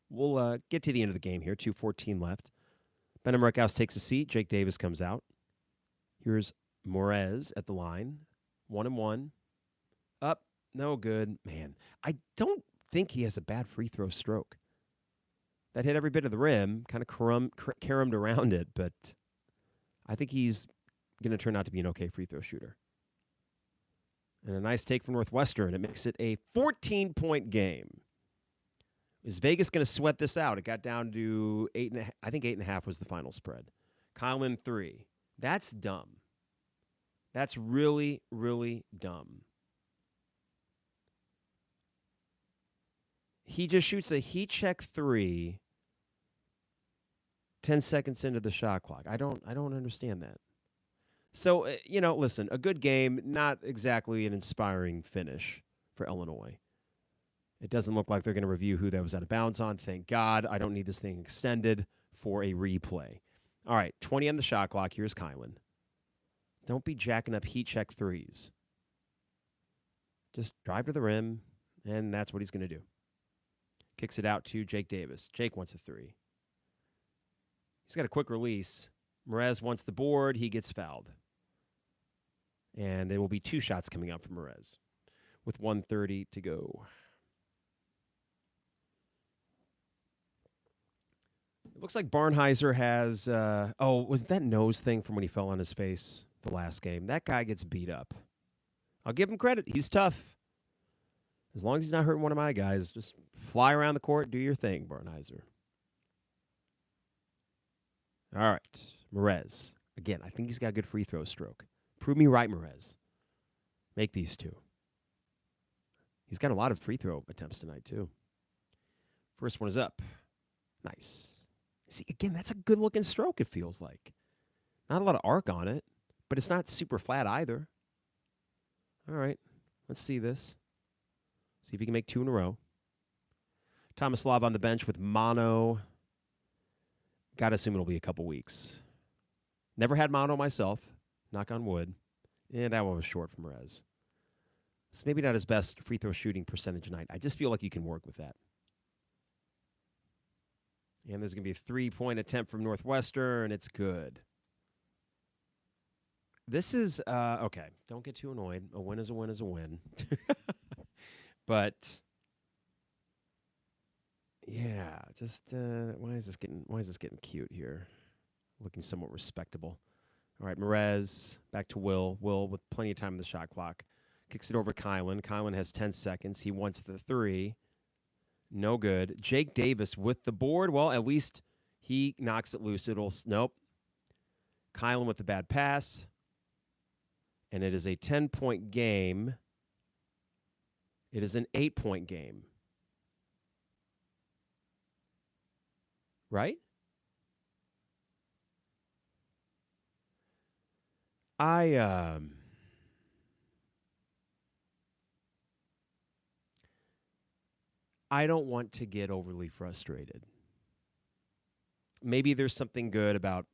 We'll get to the end of the game here, 2:14 left. Benham Reckhouse takes a seat. Jake Davis comes out. Here's Morez at the line. 1-1. Up. No good. Man, I don't think he has a bad free throw stroke. That hit every bit of the rim, kind of caromed around it, but I think he's going to turn out to be an okay free throw shooter. And a nice take from Northwestern. It makes it a 14-point game. Is Vegas going to sweat this out? It got down to 8.5. I think 8.5 was the final spread. Kylan 3. That's dumb. That's really, really dumb. He just shoots a heat check 3 10 seconds into the shot clock. I don't understand that. So, listen, a good game, not exactly an inspiring finish for Illinois. It doesn't look like they're going to review who that was out of bounds on. Thank God. I don't need this thing extended for a replay. All right, 20 on the shot clock. Here's Kylan. Don't be jacking up heat check 3s. Just drive to the rim, and that's what he's going to do. Kicks it out to Jake Davis. Jake wants a 3. He's got a quick release. Morez wants the board. He gets fouled. And there will be 2 shots coming up from Morez with 1:30 to go. It looks like Barnheiser has, was that nose thing from when he fell on his face the last game? That guy gets beat up. I'll give him credit. He's tough. As long as he's not hurting one of my guys, just fly around the court, do your thing, Barnheiser. All right, Morez. Again, I think he's got a good free throw stroke. Prove me right, Morez. Make these 2. He's got a lot of free throw attempts tonight, too. First one is up. Nice. See, again, that's a good-looking stroke, it feels like. Not a lot of arc on it, but it's not super flat either. All right, let's see this. See if he can make 2 in a row. Tomislav on the bench with mono. Got to assume it'll be a couple weeks. Never had mono myself. Knock on wood. And that one was short from Rez. It's maybe not his best free throw shooting percentage tonight. I just feel like you can work with that. And there's going to be a 3-point attempt from Northwestern. It's good. This is, okay, don't get too annoyed. A win is a win is a win. But, yeah, just, why is this getting cute here? Looking somewhat respectable. All right, Morez, back to Will. Will with plenty of time in the shot clock. Kicks it over to Kylan. Kylan has 10 seconds. He wants the 3. No good. Jake Davis with the board. Well, at least he knocks it loose. Nope. Kylan with the bad pass. And it is a 10-point game. It is an 8-point game. Right? I don't want to get overly frustrated. Maybe there's something good about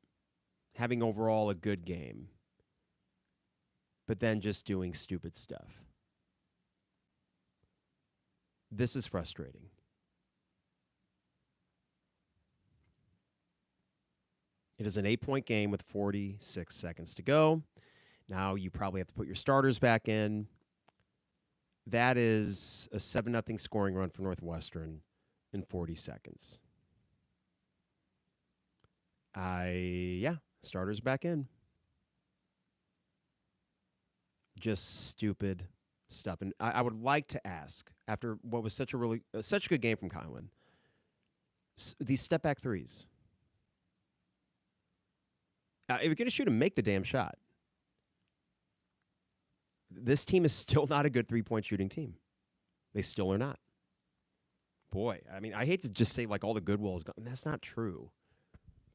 having overall a good game, but then just doing stupid stuff. This is frustrating. It is an 8-point game with 46 seconds to go. Now you probably have to put your starters back in. That is a 7-0 scoring run for Northwestern in 40 seconds. Starters back in. Just stupid stuff. And I would like to ask, after what was such a good game from Kylan, these step-back threes. If you're going to shoot him, make the damn shot. This team is still not a good three-point shooting team. They still are not. Boy, I mean, I hate to just say, like, all the goodwill is gone. That's not true.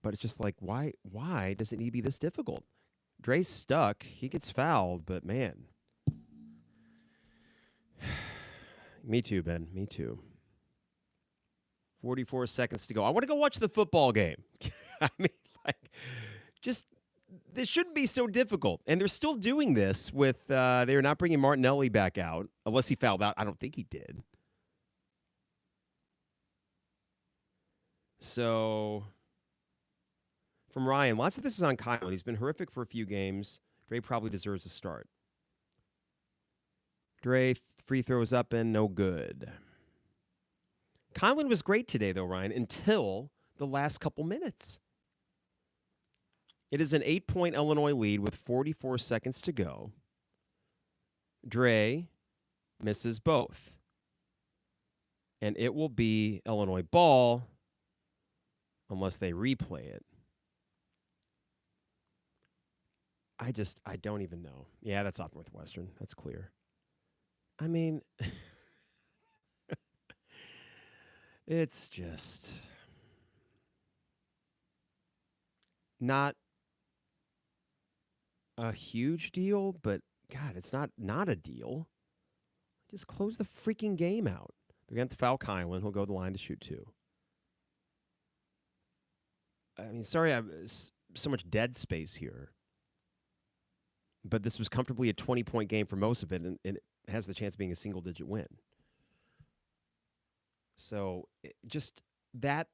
But it's just like, why does it need to be this difficult? Dre's stuck. He gets fouled, but man. Me too, Ben. Me too. 44 seconds to go. I want to go watch the football game. I mean, just this shouldn't be so difficult. And they're still doing this with, they're not bringing Martinelli back out, unless he fouled out. I don't think he did. So, from Ryan, lots of this is on Kyle. He's been horrific for a few games. Dre probably deserves a start. Dre, free throws up and no good. Kylan was great today, though, Ryan, until the last couple minutes. It is an 8-point Illinois lead with 44 seconds to go. Dre misses both. And it will be Illinois ball unless they replay it. I don't even know. Yeah, that's off Northwestern. That's clear. I mean, it's just not a huge deal, but God, it's not a deal. Just close the freaking game out. They're going to foul Kylan. He'll go to the line to shoot 2. I mean, sorry I have so much dead space here. But this was comfortably a 20-point game for most of it, and it has the chance of being a single-digit win. So just that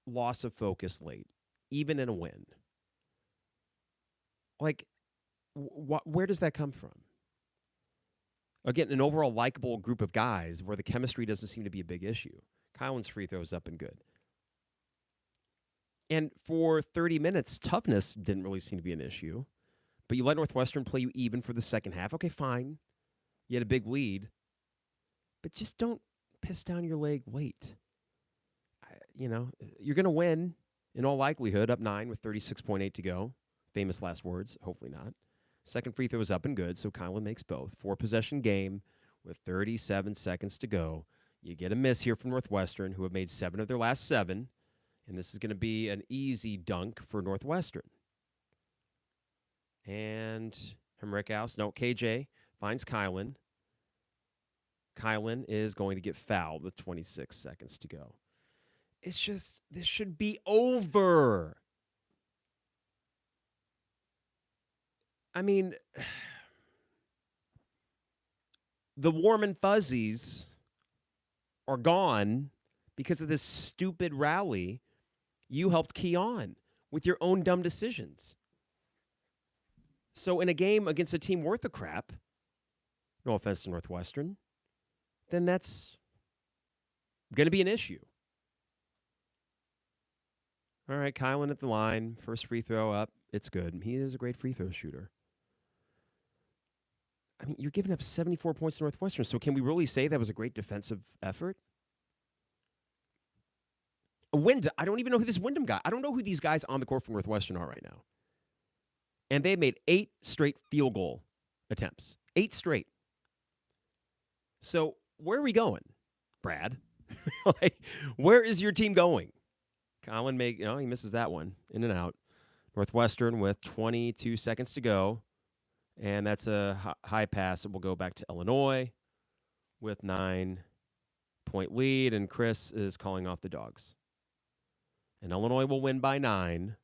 loss of focus late, even in a win. Like, where does that come from? Again, an overall likable group of guys where the chemistry doesn't seem to be a big issue. Kylan's free throws up and good. And for 30 minutes, toughness didn't really seem to be an issue. But you let Northwestern play you even for the second half. Okay, fine. You had a big lead. But just don't piss down your leg late. You're going to win, in all likelihood, up 9 with 36.8 to go. Famous last words. Hopefully not. Second free throw is up and good, so Kylan makes both. 4-possession game with 37 seconds to go. You get a miss here from Northwestern, who have made 7 of their last 7. And this is going to be an easy dunk for Northwestern. And KJ finds Kylan. Kylan is going to get fouled with 26 seconds to go. It's just, this should be over. I mean, the warm and fuzzies are gone because of this stupid rally you helped key on with your own dumb decisions. So in a game against a team worth a crap, no offense to Northwestern, then that's going to be an issue. All right, Kylan at the line. First free throw up. It's good. He is a great free throw shooter. I mean, you're giving up 74 points to Northwestern, so can we really say that was a great defensive effort? I don't even know who this Wyndham guy. I don't know who these guys on the court for Northwestern are right now. And they made 8 straight field goal attempts. 8 straight. So where are we going, Brad? Where is your team going? Colin he misses that one. In and out. Northwestern with 22 seconds to go. And that's a high pass. It will go back to Illinois with 9-point lead. And Chris is calling off the dogs. And Illinois will win by 9.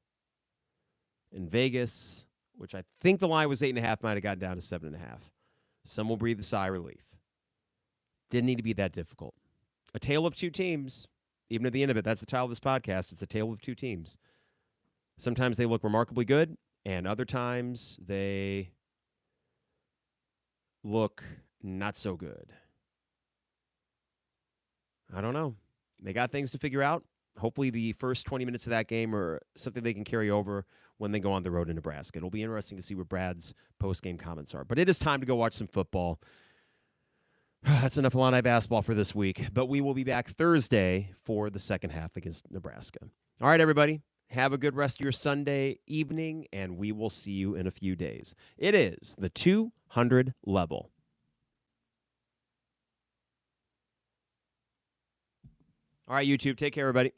In Vegas, which I think the line was 8.5, might have gotten down to 7.5. Some will breathe a sigh of relief. Didn't need to be that difficult. A tale of 2 teams. Even at the end of it, that's the title of this podcast. It's a tale of 2 teams. Sometimes they look remarkably good, and other times they look not so good. I don't know. They got things to figure out. Hopefully the first 20 minutes of that game are something they can carry over when they go on the road in Nebraska. It'll be interesting to see what Brad's post-game comments are. But it is time to go watch some football. That's enough Illini basketball for this week. But we will be back Thursday for the second half against Nebraska. All right, everybody. Have a good rest of your Sunday evening, and we will see you in a few days. It is the 200 level. All right, YouTube. Take care, everybody.